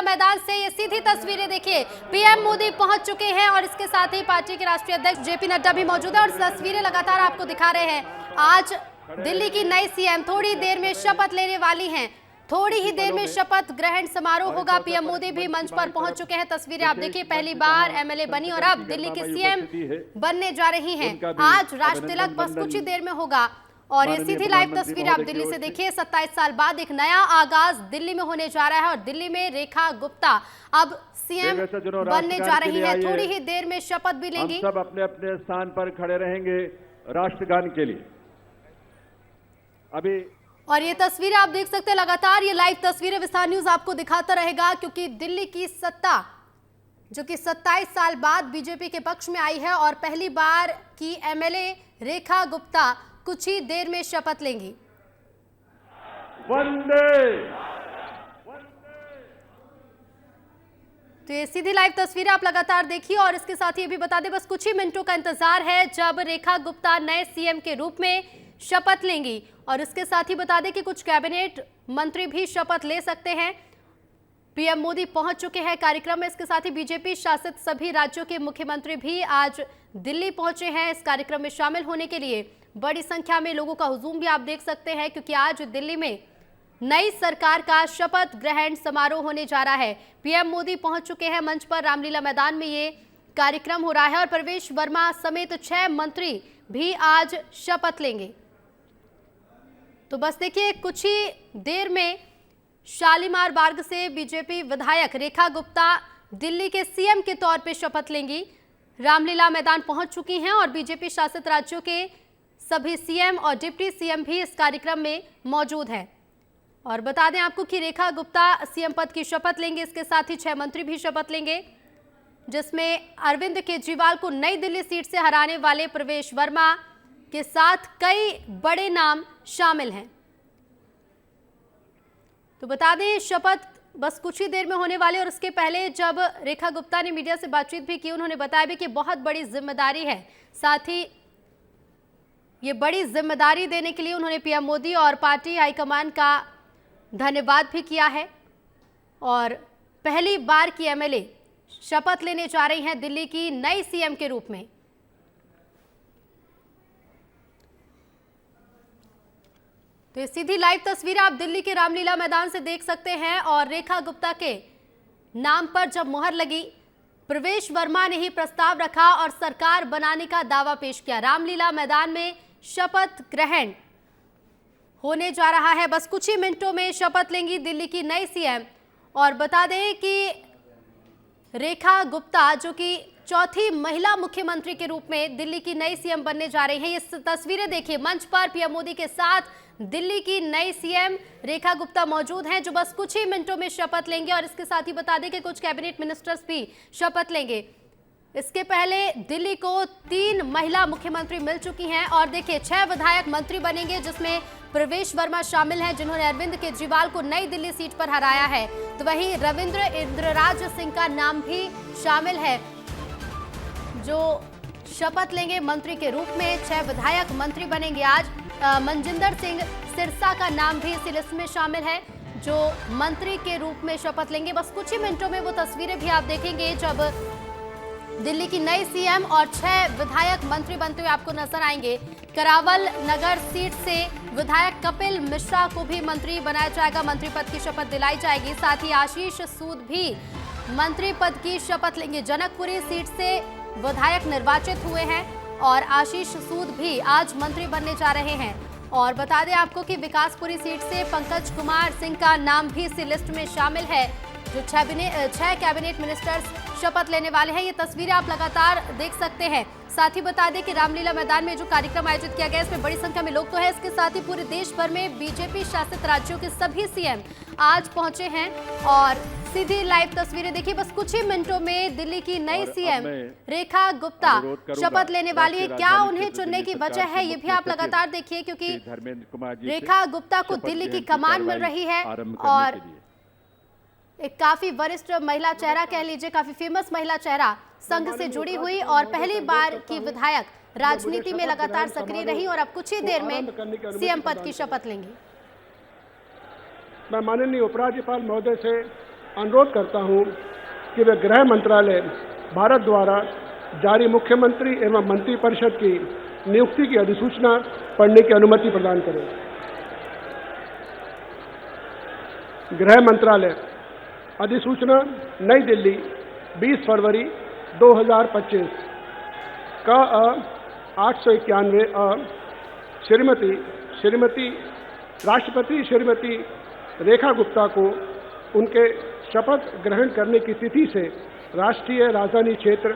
मैदान से ये सीधी तस्वीरें देखिए, पीएम मोदी पहुंच चुके हैं और इसके साथ ही पार्टी के राष्ट्रीय अध्यक्ष जेपी नड्डा भी मौजूद है और तस्वीरें लगातार आपको दिखा रहे हैं। आज दिल्ली की नई सीएम थोड़ी देर में शपथ लेने वाली हैं। थोड़ी ही देर में शपथ ग्रहण समारोह होगा। पीएम मोदी भी मंच पर पहुंच चुके हैं। तस्वीरें आप देखिए, पहली बार एमएलए बनी और अब दिल्ली की सीएम बनने जा रही हैं। आज राज तिलक बस कुछ ही देर में होगा और ये सीधी लाइव तस्वीर आप दिल्ली से देखिए। 27 साल बाद एक नया आगाज दिल्ली में होने जा रहा है और दिल्ली में रेखा गुप्ता अब सीएम बनने जा रही है। थोड़ी ही देर में शपथ भी लेंगी। सब अपने अपने स्थान पर खड़े रहेंगे राष्ट्रगान के लिए। अभी और ये तस्वीरें आप देख सकते हैं, लगातार ये लाइव तस्वीरें विस्तार न्यूज आपको दिखाता रहेगा, क्योंकि दिल्ली की सत्ता जो कि 27 साल बाद बीजेपी के पक्ष में आई है और पहली बार की एमएलए रेखा गुप्ता कुछ ही देर में शपथ लेंगी। वंदे। तो ये सीधी लाइव तस्वीरें आप लगातार देखिए और इसके साथ ही ये भी बता दें, बस कुछ ही मिनटों का इंतजार है जब रेखा गुप्ता नए सीएम के रूप में शपथ लेंगी। और इसके साथ ही बता दें कि कुछ कैबिनेट मंत्री भी शपथ ले सकते हैं। पीएम मोदी पहुंच चुके हैं कार्यक्रम में। इसके साथ ही बीजेपी शासित सभी राज्यों के मुख्यमंत्री भी आज दिल्ली पहुंचे हैं इस कार्यक्रम में शामिल होने के लिए। बड़ी संख्या में लोगों का हुजूम भी आप देख सकते हैं, क्योंकि आज दिल्ली में नई सरकार का शपथ ग्रहण समारोह होने जा रहा है। पीएम मोदी पहुंच चुके हैं मंच पर। रामलीला मैदान में ये कार्यक्रम हो रहा है और प्रवेश वर्मा समेत 6 मंत्री भी आज शपथ लेंगे। तो बस देखिए, कुछ ही देर में शालीमार बाग से बीजेपी विधायक रेखा गुप्ता दिल्ली के सीएम के तौर पे शपथ लेंगी। रामलीला मैदान पहुंच चुकी हैं और बीजेपी शासित राज्यों के सभी सीएम और डिप्टी सीएम भी इस कार्यक्रम में मौजूद हैं। और बता दें आपको कि रेखा गुप्ता सीएम पद की शपथ लेंगे। इसके साथ ही 6 मंत्री भी शपथ लेंगे, जिसमें अरविंद केजरीवाल को नई दिल्ली सीट से हराने वाले प्रवेश वर्मा के साथ कई बड़े नाम शामिल हैं। तो बता दें, शपथ बस कुछ ही देर में होने वाले और उसके पहले जब रेखा गुप्ता ने मीडिया से बातचीत भी की, उन्होंने बताया भी कि बहुत बड़ी जिम्मेदारी है। साथ ही ये बड़ी जिम्मेदारी देने के लिए उन्होंने पीएम मोदी और पार्टी हाईकमान का धन्यवाद भी किया है। और पहली बार की एमएलए शपथ लेने जा रही हैं दिल्ली की नई सीएम के रूप में। तो ये सीधी लाइव तस्वीर आप दिल्ली के रामलीला मैदान से देख सकते हैं। और रेखा गुप्ता के नाम पर जब मुहर लगी, प्रवेश वर्मा ने ही प्रस्ताव रखा और सरकार बनाने का दावा पेश किया। रामलीला मैदान में शपथ ग्रहण होने जा रहा है। बस कुछ ही मिनटों में शपथ लेंगी दिल्ली की नई सीएम। और बता दें कि रेखा गुप्ता जो कि चौथी महिला मुख्यमंत्री के रूप में दिल्ली की नई सीएम बनने जा रही हैं। ये तस्वीरें देखिए, मंच पर पीएम मोदी के साथ दिल्ली की नई सीएम रेखा गुप्ता मौजूद हैं, जो बस कुछ ही मिनटों में शपथ लेंगे। और इसके साथ ही बता दें कि कुछ कैबिनेट मिनिस्टर्स भी शपथ लेंगे। इसके पहले दिल्ली को 3 महिला मुख्यमंत्री मिल चुकी हैं और देखिए 6 विधायक मंत्री बनेंगे, जिसमें प्रवेश वर्मा शामिल हैं, जिन्होंने अरविंद केजरीवाल को नई दिल्ली सीट पर हराया है। तो वहीं रविंद्र इंद्रराज सिंह का नाम भी शामिल है, जो शपथ लेंगे मंत्री के रूप में। 6 विधायक मंत्री बनेंगे आज। मनजिंदर सिंह सिरसा का नाम भी इसी लिस्ट में शामिल है, जो मंत्री के रूप में शपथ लेंगे। बस कुछ ही मिनटों में वो तस्वीरें भी आप देखेंगे जब दिल्ली की नई सीएम और 6 विधायक मंत्री बनते हुए आपको नजर आएंगे। करावल नगर सीट से विधायक कपिल मिश्रा को भी मंत्री बनाया जाएगा, मंत्री पद की शपथ दिलाई जाएगी। साथ ही आशीष सूद भी मंत्री पद की शपथ लेंगे। जनकपुरी सीट से विधायक निर्वाचित हुए हैं और आशीष सूद भी आज मंत्री बनने जा रहे हैं। और बता दें आपको कि विकासपुरी सीट से पंकज कुमार सिंह का नाम भी इसी लिस्ट में शामिल है, जो 6 कैबिनेट मिनिस्टर्स शपथ लेने वाले हैं। ये तस्वीरें आप लगातार देख सकते हैं। साथ ही बता दें कि रामलीला मैदान में जो कार्यक्रम आयोजित किया गया है, इसमें बड़ी संख्या में लोग तो है। इसके साथ ही पूरे देश भर में बीजेपी शासित राज्यों के सभी सीएम आज पहुंचे हैं और सीधी लाइव तस्वीरें देखिए। बस कुछ ही मिनटों में दिल्ली की नई सीएम रेखा गुप्ता शपथ लेने वाली है। क्या उन्हें चुनने की वजह है, ये भी आप लगातार देखिए, क्योंकि रेखा गुप्ता को दिल्ली की कमान मिल रही है और एक काफी वरिष्ठ महिला चेहरा कह लीजिए, काफी फेमस महिला चेहरा संघ से जुड़ी हुई और पहली बार की विधायक राजनीति में लगातार सक्रिय रही और अब कुछ ही देर में सीएम पद की शपथ लेंगी। मैं माननीय उपराज्यपाल महोदय से अनुरोध करता हूं कि वे गृह मंत्रालय भारत द्वारा जारी मुख्यमंत्री एवं मंत्रिपरिषद की नियुक्ति की अधिसूचना पढ़ने की अनुमति प्रदान करें। गृह मंत्रालय अधिसूचना नई दिल्ली 20 फरवरी 2025 का 891 श्रीमती राष्ट्रपति श्रीमती रेखा गुप्ता को उनके शपथ ग्रहण करने की तिथि से राष्ट्रीय राजधानी क्षेत्र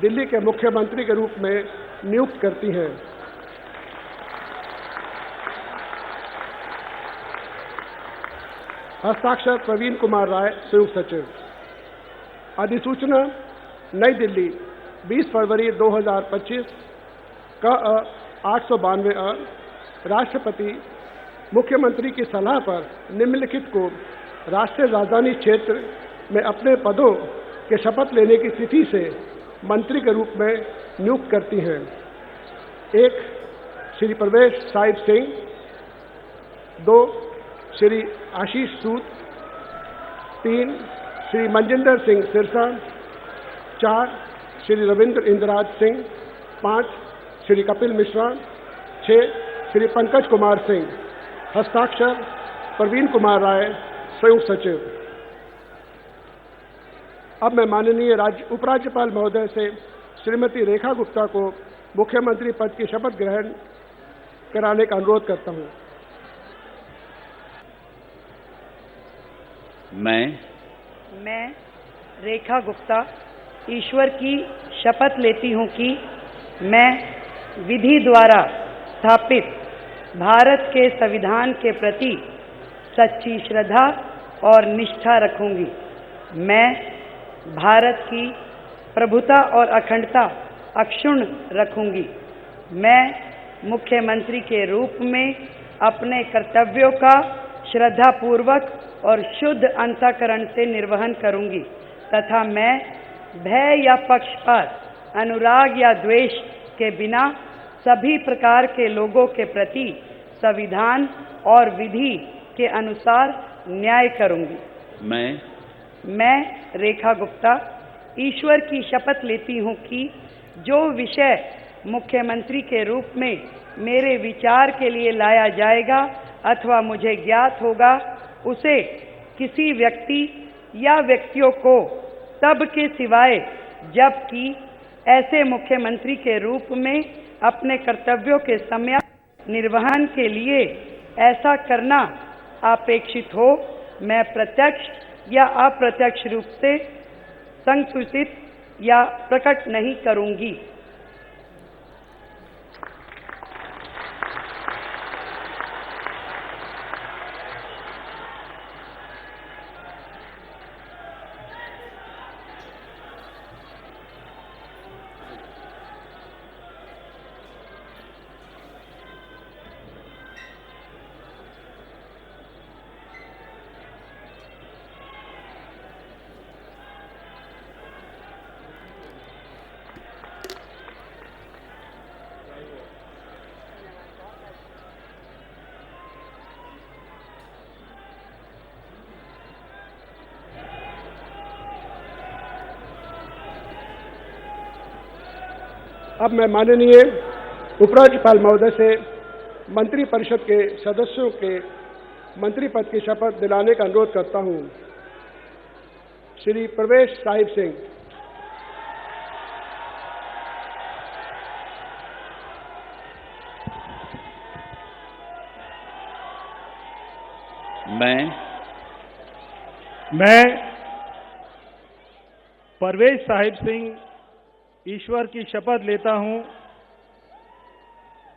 दिल्ली के मुख्यमंत्री के रूप में नियुक्त करती हैं। हस्ताक्षर प्रवीण कुमार राय, संयुक्त सचिव। अधिसूचना नई दिल्ली 20 फरवरी 2025 का 892 राष्ट्रपति मुख्यमंत्री की सलाह पर निम्नलिखित को राष्ट्रीय राजधानी क्षेत्र में अपने पदों के शपथ लेने की तिथि से मंत्री के रूप में नियुक्त करती हैं। 1 श्री प्रवेश साहिब सिंह, 2 श्री आशीष सूद, 3 श्री मनजिंदर सिंह सिरसा, 4 श्री रविंद्र इंद्राज सिंह, 5 श्री कपिल मिश्रा, 6 श्री पंकज कुमार सिंह। हस्ताक्षर प्रवीण कुमार राय, संयुक्त सचिव। अब मैं माननीय उपराज्यपाल महोदय से श्रीमती रेखा गुप्ता को मुख्यमंत्री पद की शपथ ग्रहण कराने का अनुरोध करता हूं। मैं रेखा गुप्ता ईश्वर की शपथ लेती हूं कि मैं विधि द्वारा स्थापित भारत के संविधान के प्रति सच्ची श्रद्धा और निष्ठा रखूंगी। मैं भारत की प्रभुता और अखंडता अक्षुण्ण रखूंगी। मैं मुख्यमंत्री के रूप में अपने कर्तव्यों का श्रद्धापूर्वक और शुद्ध अंतःकरण से निर्वहन करूंगी तथा मैं भय या पक्षपात, अनुराग या द्वेष के बिना सभी प्रकार के लोगों के प्रति संविधान और विधि के अनुसार न्याय करूंगी। मैं रेखा गुप्ता ईश्वर की शपथ लेती हूं कि जो विषय मुख्यमंत्री के रूप में मेरे विचार के लिए लाया जाएगा अथवा मुझे ज्ञात होगा, उसे किसी व्यक्ति या व्यक्तियों को तब के सिवाय जबकि ऐसे मुख्यमंत्री के रूप में अपने कर्तव्यों के समय निर्वहन के लिए ऐसा करना अपेक्षित हो, मैं प्रत्यक्ष या अप्रत्यक्ष रूप से संसूचित या प्रकट नहीं करूंगी। अब मैं माननीय उपराज्यपाल महोदय से मंत्रिपरिषद के सदस्यों के मंत्री पद की शपथ दिलाने का अनुरोध करता हूं। श्री प्रवेश साहिब सिंह, मैं परवेज साहिब सिंह ईश्वर की शपथ लेता हूं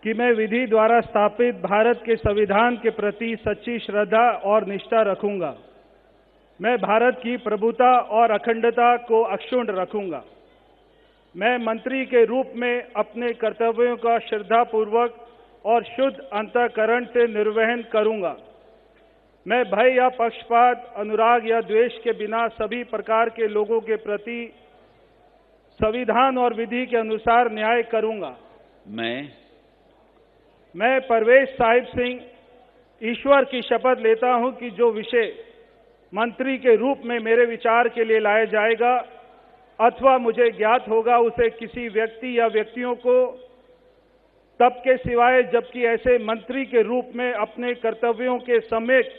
कि मैं विधि द्वारा स्थापित भारत के संविधान के प्रति सच्ची श्रद्धा और निष्ठा रखूंगा। मैं भारत की प्रभुता और अखंडता को अक्षुण्ण रखूंगा। मैं मंत्री के रूप में अपने कर्तव्यों का श्रद्धापूर्वक और शुद्ध अंतःकरण से निर्वहन करूंगा। मैं भय या पक्षपात, अनुराग या द्वेष के बिना सभी प्रकार के लोगों के प्रति संविधान और विधि के अनुसार न्याय करूंगा। मैं परवेज साहिब सिंह ईश्वर की शपथ लेता हूं कि जो विषय मंत्री के रूप में मेरे विचार के लिए लाया जाएगा अथवा मुझे ज्ञात होगा उसे किसी व्यक्ति या व्यक्तियों को तब के सिवाय जबकि ऐसे मंत्री के रूप में अपने कर्तव्यों के समेत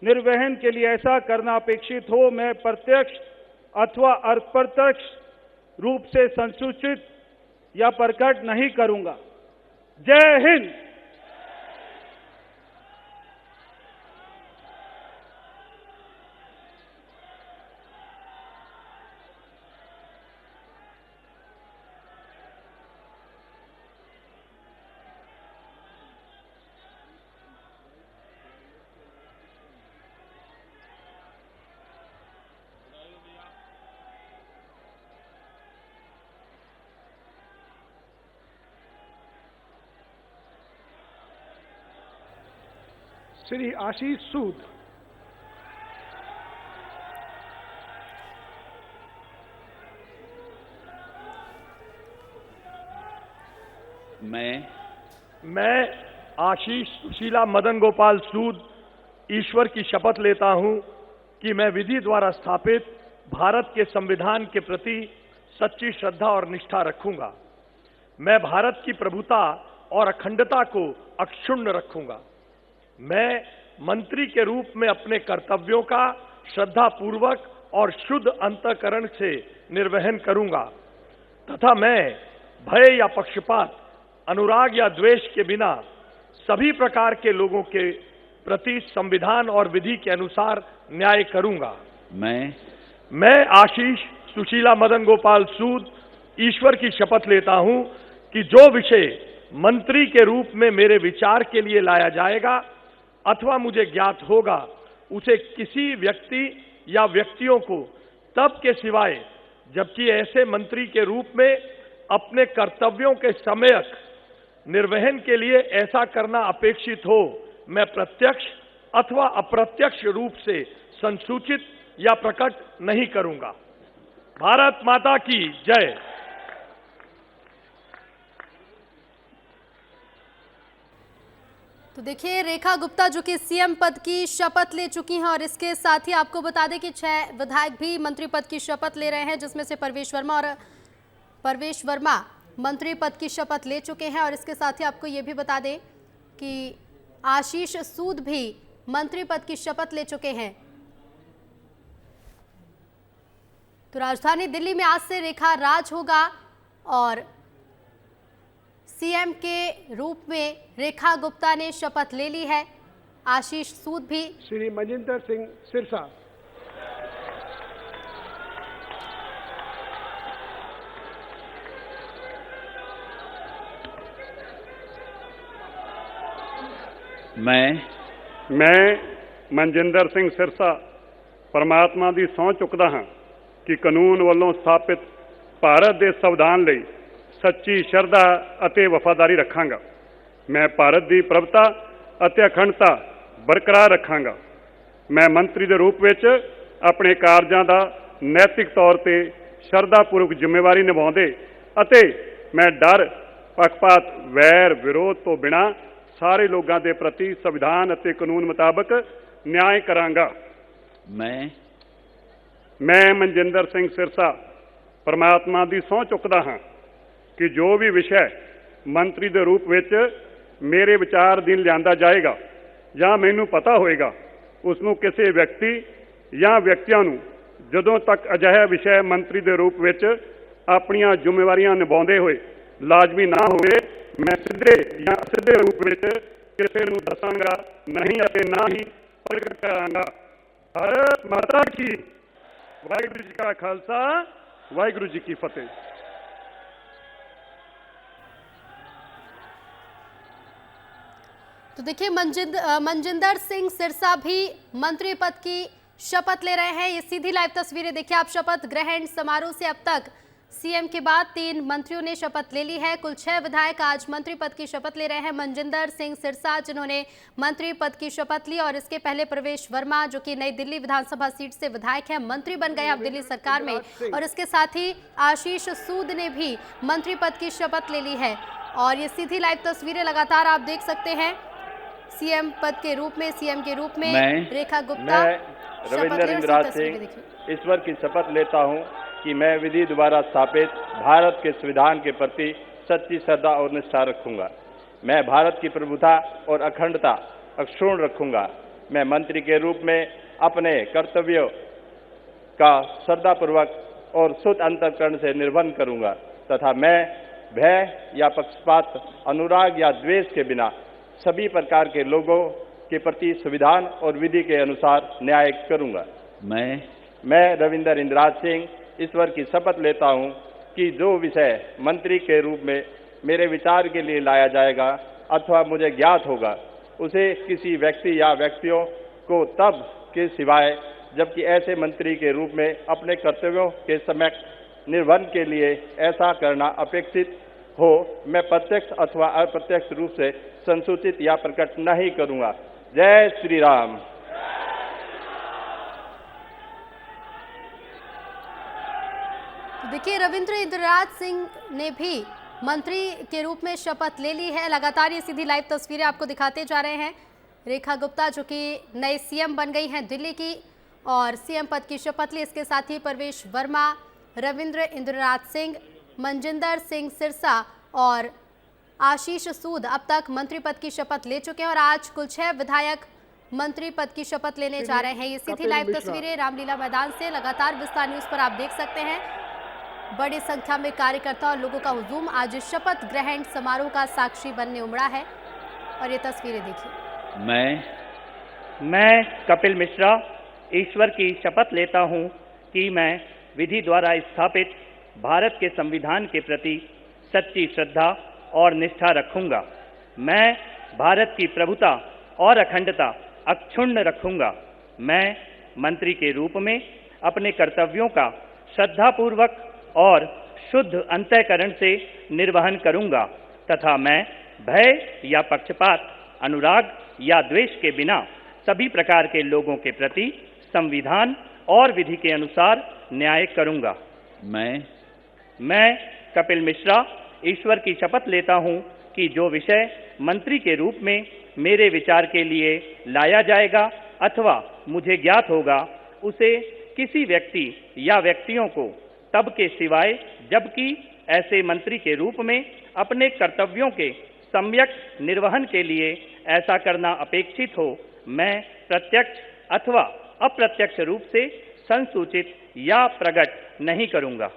निर्वहन के लिए ऐसा करना अपेक्षित हो, मैं प्रत्यक्ष अथवा अप्रत्यक्ष रूप से संसूचित या प्रकट नहीं करूंगा। जय हिंद। श्री आशीष सूद। मैं आशीष सुशीला मदन गोपाल सूद ईश्वर की शपथ लेता हूं कि मैं विधि द्वारा स्थापित भारत के संविधान के प्रति सच्ची श्रद्धा और निष्ठा रखूंगा। मैं भारत की प्रभुता और अखंडता को अक्षुण्ण रखूंगा। मैं मंत्री के रूप में अपने कर्तव्यों का श्रद्धापूर्वक और शुद्ध अंतःकरण से निर्वहन करूंगा तथा मैं भय या पक्षपात, अनुराग या द्वेष के बिना सभी प्रकार के लोगों के प्रति संविधान और विधि के अनुसार न्याय करूंगा। मैं आशीष सुशीला मदन गोपाल सूद ईश्वर की शपथ लेता हूं कि जो विषय मंत्री के रूप में मेरे विचार के लिए लाया जाएगा अथवा मुझे ज्ञात होगा उसे किसी व्यक्ति या व्यक्तियों को तब के सिवाय जबकि ऐसे मंत्री के रूप में अपने कर्तव्यों के सम्यक निर्वहन के लिए ऐसा करना अपेक्षित हो, मैं प्रत्यक्ष अथवा अप्रत्यक्ष रूप से संसूचित या प्रकट नहीं करूंगा। भारत माता की जय। तो देखिए, रेखा गुप्ता जो कि सीएम पद की शपथ ले चुकी हैं और इसके साथ ही आपको बता दें कि 6 विधायक भी मंत्री पद की शपथ ले रहे हैं, जिसमें से परवेश वर्मा मंत्री पद की शपथ ले चुके हैं। और इसके साथ ही आपको ये भी बता दें कि आशीष सूद भी मंत्री पद की शपथ ले चुके हैं। तो राजधानी दिल्ली में आज से रेखा राज होगा और सीएम के रूप में रेखा गुप्ता ने शपथ ले ली है। आशीष सूद भी। श्री मनजिंदर सिंह सिरसा। मैं मनजिंदर सिंह सिरसा परमात्मा ਦੀ ਸਹੁੰ ਚੁੱਕਦਾ ਹਾਂ ਕਿ ਕਾਨੂੰਨ ਵੱਲੋਂ ਸਥਾਪਿਤ ਭਾਰਤ ਦੇ ਸੰਵਿਧਾਨ ਲਈ ਸੱਚੀ ਸ਼ਰਧਾ ਅਤੇ ਵਫਾਦਾਰੀ ਰੱਖਾਂਗਾ। ਮੈਂ ਭਾਰਤ ਦੀ ਪ੍ਰਭੁਤਾ ਅਤੇ ਅਖੰਡਤਾ ਬਰਕਰਾਰ ਰੱਖਾਂਗਾ। ਮੈਂ ਮੰਤਰੀ ਦੇ ਰੂਪ ਵਿੱਚ ਆਪਣੇ ਕਾਰਜਾਂ ਦਾ ਨੈਤਿਕ ਤੌਰ ਤੇ ਸ਼ਰਧਾਪੂਰਵਕ ਜ਼ਿੰਮੇਵਾਰੀ ਨਿਭਾਉਂਦੇ ਅਤੇ ਮੈਂ ਡਰ, ਪੱਖਪਾਤ, ਵੈਰ, ਵਿਰੋਧ ਤੋਂ ਬਿਨਾਂ ਸਾਰੇ ਲੋਕਾਂ ਦੇ ਪ੍ਰਤੀ ਸੰਵਿਧਾਨ ਅਤੇ ਕਾਨੂੰਨ ਮੁਤਾਬਕ ਨਿਆਂ ਕਰਾਂਗਾ। ਮੈਂ ਮਨਜਿੰਦਰ ਸਿੰਘ ਸਿਰਸਾ परमात्मा की सਹੁੰ चुकता हाँ कि जो भी विषय मंत्री के रूप में मेरे विचार अधीन लिया जाएगा या मैनू पता होएगा उसनों किसी व्यक्ति या व्यक्तियों जदों तक अजिहा विषय मंत्री के रूप में अपनियां जिम्मेवारियां निभाते हुए लाजमी ना होवे, मैं सीधे या असिधे रूप में किसी नूं दसांगा नहीं अते ना ही प्रगट करांगा। भारत माता की। वाहिगुरू जी का खालसा, वाहिगुरू जी की फतेह। तो देखिए, मनजिंदर सिंह सिरसा भी मंत्री पद की शपथ ले रहे हैं। ये सीधी लाइव तस्वीरें देखिए आप। शपथ ग्रहण समारोह से अब तक सीएम के बाद 3 मंत्रियों ने शपथ ले ली है। कुल 6 विधायक आज मंत्री पद की शपथ ले रहे हैं। मनजिंदर सिंह सिरसा जिन्होंने मंत्री पद की शपथ ली और इसके पहले परवेश वर्मा जो कि नई दिल्ली विधानसभा सीट से विधायक हैं, मंत्री बन गए अब दिल्ली सरकार में। और इसके साथ ही आशीष सूद ने भी मंत्री पद की शपथ ले ली है। और ये सीधी लाइव तस्वीरें लगातार आप देख सकते हैं सीएम पद के रूप में, सीएम के रूप में मैं रेखा गुप्ता शपथ रविंद्र ले और इंद्राज तस्वीरें सिंह देखिए। ईश्वर की शपथ लेता हूं कि मैं विधि द्वारा स्थापित भारत के संविधान के प्रति सच्ची श्रद्धा और निष्ठा रखूंगा। मैं भारत की प्रभुता और अखंडता अक्षुण्ण रखूंगा। मैं मंत्री के रूप में अपने कर्तव्यों का श्रद्धापूर्वक और शुद्ध अंतःकरण से निर्वहन करूंगा तथा मैं भय या पक्षपात, अनुराग या द्वेष के बिना सभी प्रकार के लोगों के प्रति संविधान और विधि के अनुसार न्याय करूंगा। मैं रविंद्र इंद्राज सिंह ईश्वर की शपथ लेता हूं कि जो विषय मंत्री के रूप में मेरे विचार के लिए लाया जाएगा अथवा मुझे ज्ञात होगा उसे किसी व्यक्ति या व्यक्तियों को तब के सिवाय जबकि ऐसे मंत्री के रूप में अपने कर्तव्यों के सम्यक निर्वहन के लिए ऐसा करना अपेक्षित हो मैं प्रत्यक्ष अथवा अप्रत्यक्ष रूप से संसूचित या प्रकट नहीं करूंगा। जय श्री राम। देखिए, रविंद्र इंद्राज सिंह ने भी मंत्री के रूप में शपथ ले ली है। लगातार ये सीधी लाइव तस्वीरें आपको दिखाते जा रहे हैं। रेखा गुप्ता जो कि नए सीएम बन गई हैं दिल्ली की और सीएम पद की शपथ ली। इसके साथ ही परवेश वर्मा, रविंद्र इंद्राज सिंह, मनजिंदर सिंह सिरसा और आशीष सूद अब तक मंत्री पद की शपथ ले चुके हैं और आज कुल 6 विधायक मंत्री पद की शपथ लेने जा रहे हैं। ये सीधी लाइव तस्वीरें रामलीला मैदान से लगातार विस्तार न्यूज पर आप देख सकते हैं। बड़ी संख्या में कार्यकर्ता और लोगों का हुजूम आज शपथ ग्रहण समारोह का साक्षी बनने उमड़ा है और ये तस्वीरें देखिए। मैं कपिल मिश्रा ईश्वर की शपथ लेता हूं कि मैं विधि द्वारा स्थापित भारत के संविधान के प्रति सच्ची श्रद्धा और निष्ठा रखूंगा। मैं भारत की प्रभुता और अखंडता अक्षुण्ण रखूंगा। मैं मंत्री के रूप में अपने कर्तव्यों का श्रद्धापूर्वक और शुद्ध अंतःकरण से निर्वहन करूंगा तथा मैं भय या पक्षपात, अनुराग या द्वेष के बिना सभी प्रकार के लोगों के प्रति संविधान और विधि के अनुसार न्याय करूंगा। मैं कपिल मिश्रा ईश्वर की शपथ लेता हूं कि जो विषय मंत्री के रूप में मेरे विचार के लिए लाया जाएगा अथवा मुझे ज्ञात होगा उसे किसी व्यक्ति या व्यक्तियों को तब के सिवाय जबकि ऐसे मंत्री के रूप में अपने कर्तव्यों के सम्यक निर्वहन के लिए ऐसा करना अपेक्षित हो मैं प्रत्यक्ष अथवा अप्रत्यक्ष रूप से संसूचित या प्रकट नहीं करूंगा।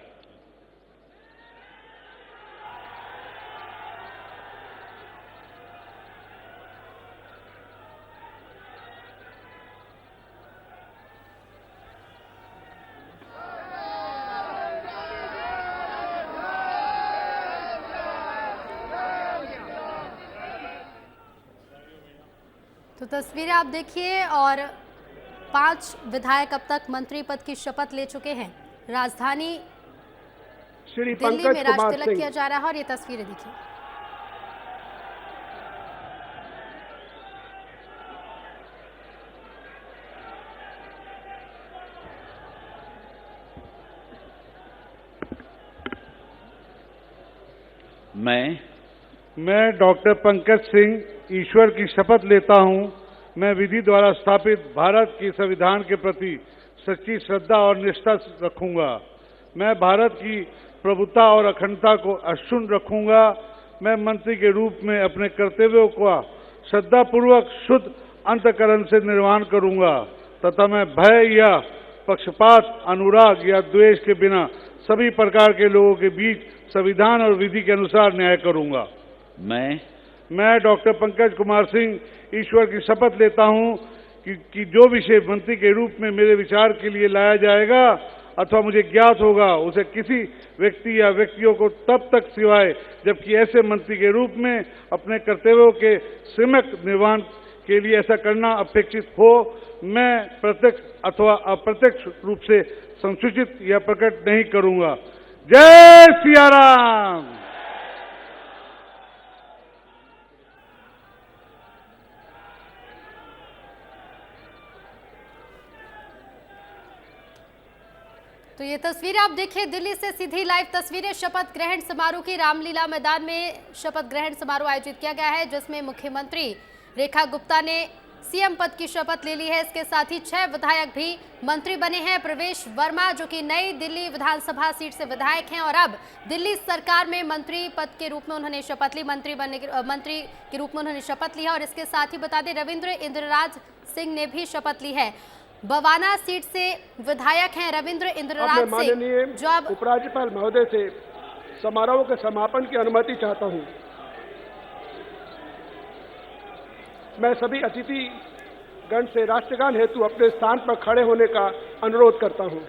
तो तस्वीरें आप देखिए और 5 विधायक अब तक मंत्री पद की शपथ ले चुके हैं। राजधानी श्री दिल्ली पंकज में राज कुमार तिलक सिंह। किया जा रहा है और ये तस्वीरें देखिए। मैं डॉक्टर पंकज सिंह ईश्वर की शपथ लेता हूं मैं विधि द्वारा स्थापित भारत के संविधान के प्रति सच्ची श्रद्धा और निष्ठा रखूंगा। मैं भारत की प्रभुता और अखंडता को अक्षुण्ण रखूंगा। मैं मंत्री के रूप में अपने कर्तव्यों का श्रद्धापूर्वक शुद्ध अंतःकरण से निर्वहन करूंगा तथा मैं भय या पक्षपात, अनुराग या द्वेष के बिना सभी प्रकार के लोगों के बीच संविधान और विधि के अनुसार न्याय करूंगा। मैं डॉक्टर पंकज कुमार सिंह ईश्वर की शपथ लेता हूं कि जो विषय मंत्री के रूप में मेरे विचार के लिए लाया जाएगा अथवा मुझे ज्ञात होगा उसे किसी व्यक्ति या व्यक्तियों को तब तक सिवाय जबकि ऐसे मंत्री के रूप में अपने कर्तव्यों के सम्यक निर्वहन के लिए ऐसा करना अपेक्षित हो मैं प्रत्यक्ष अथवा अप्रत्यक्ष रूप से संसूचित या प्रकट नहीं करूंगा। जय सिया राम। तो ये तस्वीरें आप देखिए दिल्ली से सीधी लाइव तस्वीरें शपथ ग्रहण समारोह की। रामलीला मैदान में शपथ ग्रहण समारोह आयोजित किया गया है जिसमें मुख्यमंत्री रेखा गुप्ता ने सीएम पद की शपथ ले ली है। इसके साथ ही 6 विधायक भी मंत्री बने हैं। प्रवेश वर्मा जो कि नई दिल्ली विधानसभा सीट से विधायक हैं और अब दिल्ली सरकार में मंत्री पद के रूप में उन्होंने शपथ ली, मंत्री के रूप में उन्होंने शपथ ली है। और इसके साथ ही बता दें रविंद्र इंद्रराज सिंह ने भी शपथ ली है। बवाना सीट से विधायक हैं रविंद्र इंद्रराज सिंह। माननीय जो अब उपराज्यपाल महोदय से समारोह के समापन की अनुमति चाहता हूं। मैं सभी अतिथि गण से राष्ट्रगान हेतु अपने स्थान पर खड़े होने का अनुरोध करता हूं।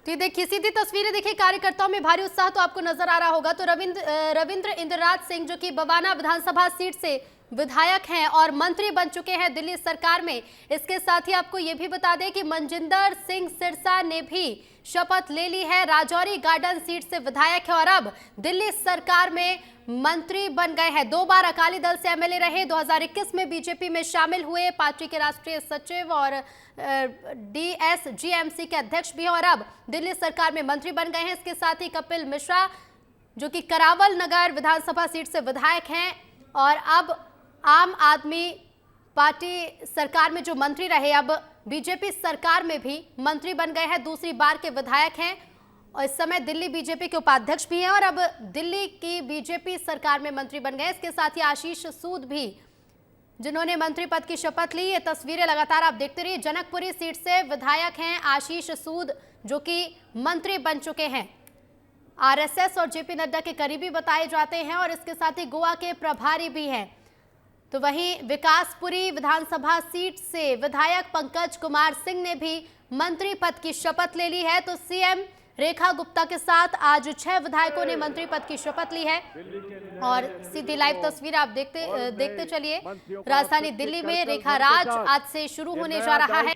तो देखिए सीधी तस्वीरें देखिए, कार्यकर्ताओं में भारी उत्साह तो आपको नजर आ रहा होगा। तो रविंद्र इंद्रराज सिंह जो कि बवाना विधानसभा सीट से विधायक हैं और मंत्री बन चुके हैं दिल्ली सरकार में। इसके साथ ही आपको ये भी बता दें कि मनजिंदर सिंह सिरसा ने भी शपथ ले ली है। राजौरी गार्डन सीट से विधायक है और अब दिल्ली सरकार में मंत्री बन गए हैं। 2 बार अकाली दल से एमएलए रहे, 2021 में बीजेपी में शामिल हुए, पार्टी के राष्ट्रीय सचिव और डीएसजीएमसी के अध्यक्ष भी हैं और अब दिल्ली सरकार में मंत्री बन गए हैं। इसके साथ ही कपिल मिश्रा जो कि करावल नगर विधानसभा सीट से विधायक हैं और अब आम आदमी पार्टी सरकार में जो मंत्री रहे अब बीजेपी सरकार में भी मंत्री बन गए हैं, दूसरी बार के विधायक हैं और इस समय दिल्ली बीजेपी के उपाध्यक्ष भी हैं और अब दिल्ली की बीजेपी सरकार में मंत्री बन गए। इसके साथ ही आशीष सूद भी जिन्होंने मंत्री पद की शपथ ली। ये तस्वीरें लगातार आप देखते रहिए। जनकपुरी सीट से विधायक हैं आशीष सूद जो कि मंत्री बन चुके हैं, आरएसएस और जेपी नड्डा के करीबी बताए जाते हैं और इसके साथ ही गोवा के प्रभारी भी हैं। तो वहीं विकासपुरी विधानसभा सीट से विधायक पंकज कुमार सिंह ने भी मंत्री पद की शपथ ले ली है। तो सीएम रेखा गुप्ता के साथ आज 6 विधायकों ने मंत्री पद की शपथ ली है और सीधी लाइव तस्वीर आप देखते चलिए। राजधानी दिल्ली में रेखा राज आज से शुरू होने जा रहा है।